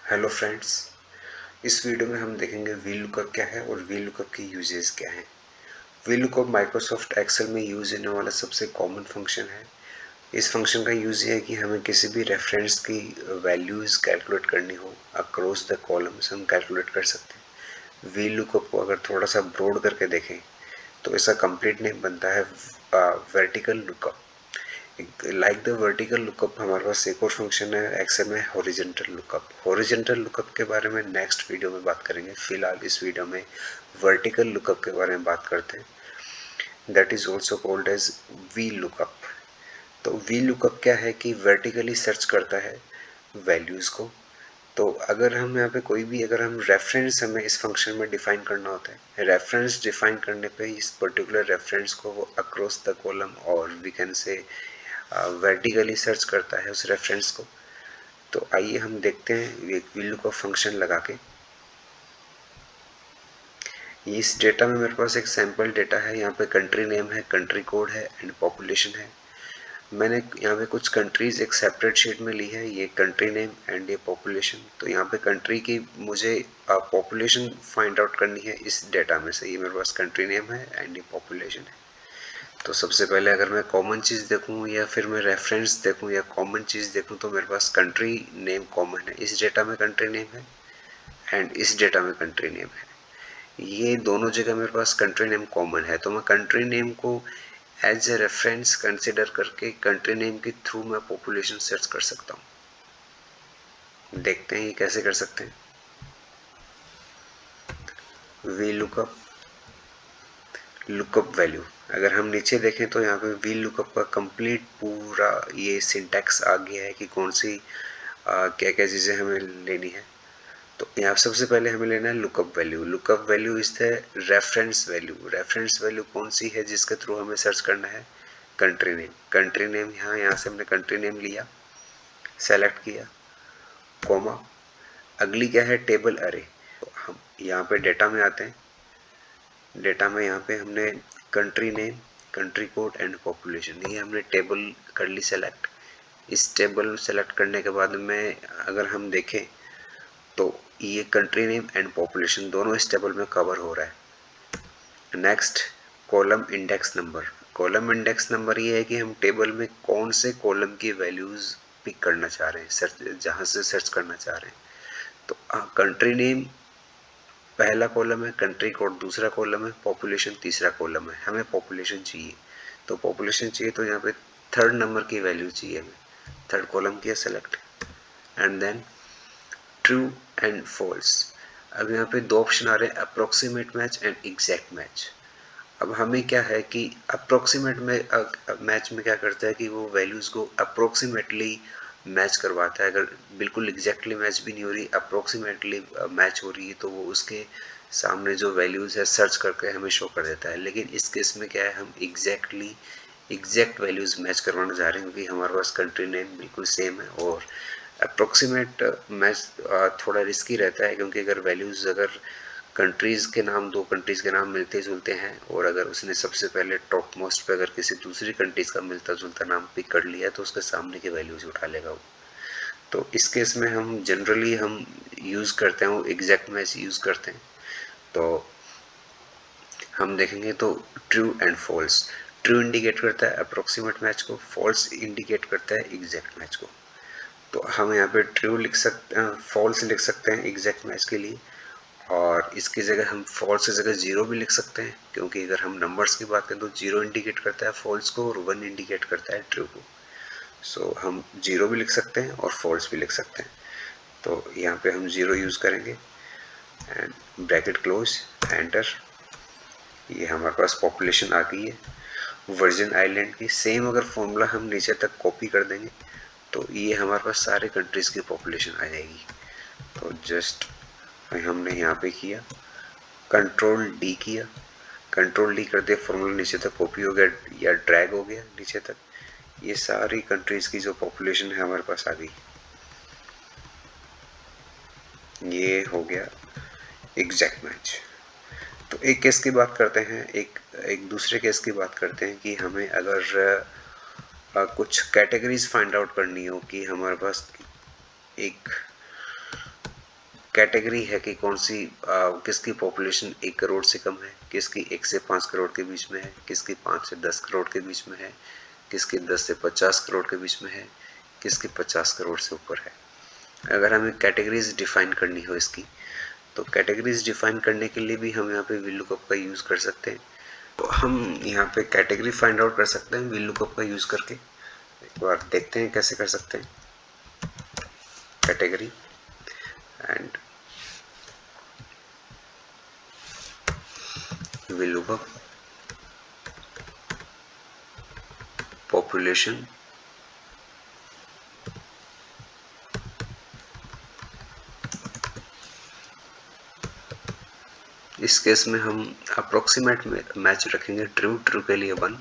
Hello friends, इस video में हम देखेंगे वी लुकअप क्या है और वी लुकअप के यूजेस क्या हैं। वी लुकअप माइक्रोसॉफ्ट एक्सेल में यूज होने वाला सबसे कॉमन फंक्शन है। इस फंक्शन का यूज ये है कि हमें किसी भी रेफरेंस की वैल्यूज कैलकुलेट करनी हो अक्रॉस द कॉलम्स हम कैलकुलेट कर सकते हैं। वी लुकअप को अगर थोड़ा सा ब्रॉड करके देखें तो इसका कंप्लीट नेम बनता है vertical lookup. Like the vertical lookup हमारे पास एक और फंक्शन है एक्सेल में, हॉरिजॉन्टल लुकअप। हॉरिजॉन्टल लुकअप के बारे में नेक्स्ट वीडियो में बात करेंगे। फिलहाल इस वीडियो में वर्टिकल लुकअप के बारे में बात करते हैं। That is also called as V lookup. तो वी लुकअप क्या है कि वर्टिकली सर्च करता है वैल्यूज को। तो अगर हम यहाँ पे कोई भी अगर हम रेफरेंस हमें इस फंक्शन में डिफाइन करना होता है, रेफरेंस डिफाइन करने पे इस पर्टिकुलर रेफरेंस को वो अक्रॉस द कॉलम और we can say vertically search करता है उस रेफरेंस को। तो आइए हम देखते हैं एक वी लुकअप फंक्शन लगा के। इस डेटा में मेरे पास एक सैम्पल डेटा है। यहाँ पे कंट्री नेम है, कंट्री कोड है एंड पॉपुलेशन है। मैंने यहाँ पे कुछ कंट्रीज एक सेपरेट शीट में ली है, ये कंट्री नेम एंड ये पॉपुलेशन। तो यहाँ पे कंट्री की मुझे पॉपुलेशन फाइंड आउट करनी है इस डेटा में से। ये मेरे पास कंट्री नेम है एंड ये पॉपुलेशन है। तो सबसे पहले अगर मैं कॉमन चीज़ देखूँ या फिर मैं रेफरेंस देखूँ या कॉमन चीज़ देखूँ तो मेरे पास कंट्री नेम कॉमन है। इस डेटा में कंट्री नेम है एंड इस डेटा में कंट्री नेम है। ये दोनों जगह मेरे पास कंट्री नेम कॉमन है। तो मैं कंट्री नेम को एज ए रेफरेंस कंसिडर करके कंट्री नेम के थ्रू मैं पॉपुलेशन सर्च कर सकता हूँ। देखते हैं ये कैसे कर सकते हैं। V lookup, lookup value. अगर हम नीचे देखें तो यहाँ पे वी लुकअप का कंप्लीट पूरा ये सिंटैक्स आ गया है कि कौन सी क्या क्या चीज़ें हमें लेनी है। तो यहाँ सबसे पहले हमें लेना है lookup value. Lookup value is the reference value. Reference value कौन सी है जिसके थ्रू हमें सर्च करना है? Country name. कंट्री नेम यहाँ से हमने कंट्री नेम लिया, सेलेक्ट किया, कॉमा। अगली क्या है? टेबल अरे। तो हम यहाँ पे डेटा में आते हैं। डेटा में यहाँ पे हमने country name, country code and population, ये हमने टेबल कर ली सेलेक्ट। इस टेबल सेलेक्ट करने के बाद में अगर हम देखें तो ये कंट्री नेम एंड पॉपुलेशन दोनों इस टेबल में कवर हो रहा है। Next, column index number. Column index number ये है कि हम टेबल में कौन से कॉलम की वैल्यूज पिक करना चाह रहे हैं, सर्च जहाँ से सर्च करना चाह रहे हैं। तो कंट्री नेम पहला कॉलम है, कंट्री कोड दूसरा कॉलम है, पॉपुलेशन तीसरा कॉलम है। हमें पॉपुलेशन चाहिए, तो पॉपुलेशन चाहिए तो यहाँ पे थर्ड नंबर की वैल्यू चाहिए हमें। थर्ड कॉलम किया select and then true and false. अब यहाँ पे दो ऑप्शन आ रहे हैं, approximate match and exact match. अब हमें क्या है कि अप्रोक्सीमेट मैच में क्या करता है कि वो वैल्यूज को अप्रोक्सीमेटली मैच करवाता है। अगर बिल्कुल एग्जैक्टली मैच भी नहीं हो रही, अप्रोक्सीमेटली मैच हो रही है, तो वो उसके सामने जो वैल्यूज है सर्च करके हमें शो कर देता है। लेकिन इस केस में क्या है, हम एग्जैक्ट वैल्यूज मैच करवाना चाह रहे हैं क्योंकि हमारे पास कंट्री नेम बिल्कुल सेम है। और अप्रोक्सीमेट मैच थोड़ा रिस्की रहता है क्योंकि अगर कंट्रीज़ के नाम, दो कंट्रीज़ के नाम मिलते जुलते हैं और अगर उसने सबसे पहले टॉप मोस्ट पे अगर किसी दूसरी कंट्रीज़ का मिलता जुलता नाम पिक कर लिया तो उसके सामने की वैल्यूज उठा लेगा वो। तो इस केस में हम जनरली हम यूज़ करते हैं वो एग्जैक्ट मैच यूज़ करते हैं। तो हम देखेंगे तो true and false. True indicate करता है अप्रोक्सीमेट मैच को, फॉल्स इंडिकेट करता है एग्जैक्ट मैच को। तो हम यहाँ पे ट्रू लिख सकते हैं, फॉल्स लिख सकते हैं एग्जैक्ट मैच के लिए, और इसकी जगह हम फॉल्स की जगह जीरो भी लिख सकते हैं क्योंकि अगर हम नंबर्स की बात करें तो जीरो इंडिकेट करता है फॉल्स को और वन इंडिकेट करता है ट्रू को। सो हम जीरो भी लिख सकते हैं और फॉल्स भी लिख सकते हैं। तो यहाँ पे हम जीरो यूज़ करेंगे एंड ब्रैकेट क्लोज, एंटर। ये हमारे पास पॉपुलेशन आ गई है वर्जिन आइलैंड की। सेम अगर फॉर्मूला हम नीचे तक कॉपी कर देंगे तो ये हमारे पास सारे कंट्रीज़ की पॉपुलेशन आ जाएगी। तो जस्ट हमने यहाँ पे किया, कंट्रोल डी किया, कंट्रोल डी कर दिया, फॉर्मूला नीचे तक कॉपी हो गया या ड्रैग हो गया नीचे तक। ये सारी कंट्रीज़ की जो पॉपुलेशन है हमारे पास आ गई। ये हो गया एग्जैक्ट मैच। तो एक केस की बात करते हैं, एक दूसरे केस की बात करते हैं कि हमें अगर कुछ कैटेगरीज फाइंड आउट करनी हो कि हमारे पास एक कैटेगरी है कि कौन सी किसकी पॉपुलेशन 1 करोड़ से कम है, किसकी 1 से 5 करोड़ के बीच में है, किसकी 5 से 10 करोड़ के बीच में है, किसकी 10 से 50 करोड़ के बीच में है, किसकी 50 करोड़ से ऊपर है। अगर हमें कैटेगरीज डिफाइन करनी हो इसकी, तो कैटेगरीज डिफाइन करने के लिए भी हम यहाँ पे विल लुकअप का यूज़ कर सकते हैं। तो हम यहाँ पे कैटेगरी फाइंड आउट कर सकते हैं विल लुकअप का यूज़ करके। एक बार देखते हैं कैसे कर सकते हैं। Category and will lookup population इस केस में हम अप्रोक्सीमेट मैच रखेंगे ट्रू ट्रू के लिए 1,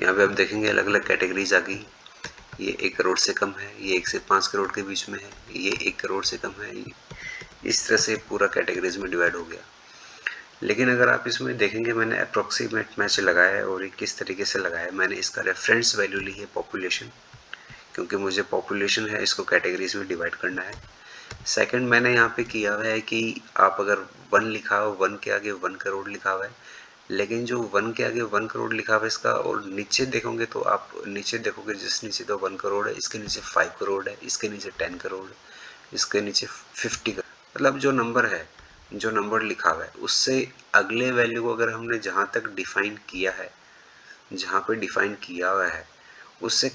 यहाँ पे आप देखेंगे अलग अलग कैटेगरीज आ गई। ये 1 करोड़ से कम है, ये 1 से 5 करोड़ के बीच में है, ये 1 करोड़ से कम है। इस तरह से पूरा कैटेगरीज में डिवाइड हो गया। लेकिन अगर आप इसमें देखेंगे मैंने अप्रोक्सीमेट मैच लगाया है और ये किस तरीके से लगाया है। मैंने इसका रेफरेंस वैल्यू ली है पॉपुलेशन, क्योंकि मुझे पॉपुलेशन है इसको कैटेगरीज में डिवाइड करना है। सेकंड मैंने यहाँ पे किया हुआ है कि आप अगर 1 लिखा हो, 1 के आगे 1 करोड़ लिखा हुआ है, लेकिन जो 1 के आगे 1 करोड़ लिखा हुआ है इसका और नीचे देखोगे तो आप नीचे देखोगे जिस नीचे तो 1 करोड़ है, इसके नीचे 5 करोड़ है, इसके नीचे 10 करोड़ है, इसके नीचे 50 करोड़। मतलब जो नंबर है, जो नंबर लिखा हुआ है उससे अगले वैल्यू को अगर हमने जहाँ तक डिफाइन किया है, जहाँ पे डिफाइन किया हुआ है उससे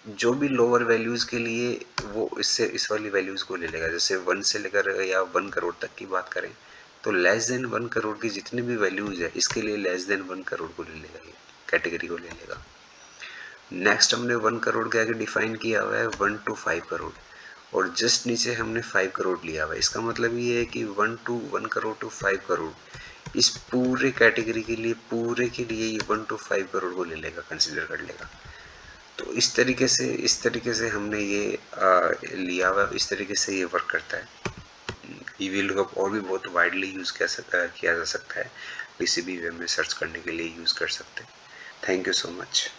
जो भी लोअर वैल्यूज के लिए वो इससे इस वाली वैल्यूज को ले लेगा। जैसे 1 से लेकर या 1 करोड़ तक की बात करें तो लेस देन 1 करोड़ की जितनी भी वैल्यूज है इसके लिए लेस देन 1 करोड़ को ले लेगा, ये कैटेगरी को ले लेगा। नेक्स्ट हमने 1 करोड़ के आगे डिफाइन किया हुआ है 1 to 5 करोड़ और जस्ट नीचे हमने 5 करोड़ लिया हुआ है। इसका मतलब ये है कि 1 करोड़ to 5 करोड़ इस पूरे कैटेगरी के लिए ये 1 to 5 करोड़ को ले लेगा, कंसिडर कर लेगा। तो इस तरीके से हमने ये लिया हुआ, इस तरीके से ये वर्क करता है। ये विल लुकअप और भी बहुत वाइडली यूज़ किया जा सकता है, किसी भी वे में सर्च करने के लिए यूज़ कर सकते हैं। Thank you so much.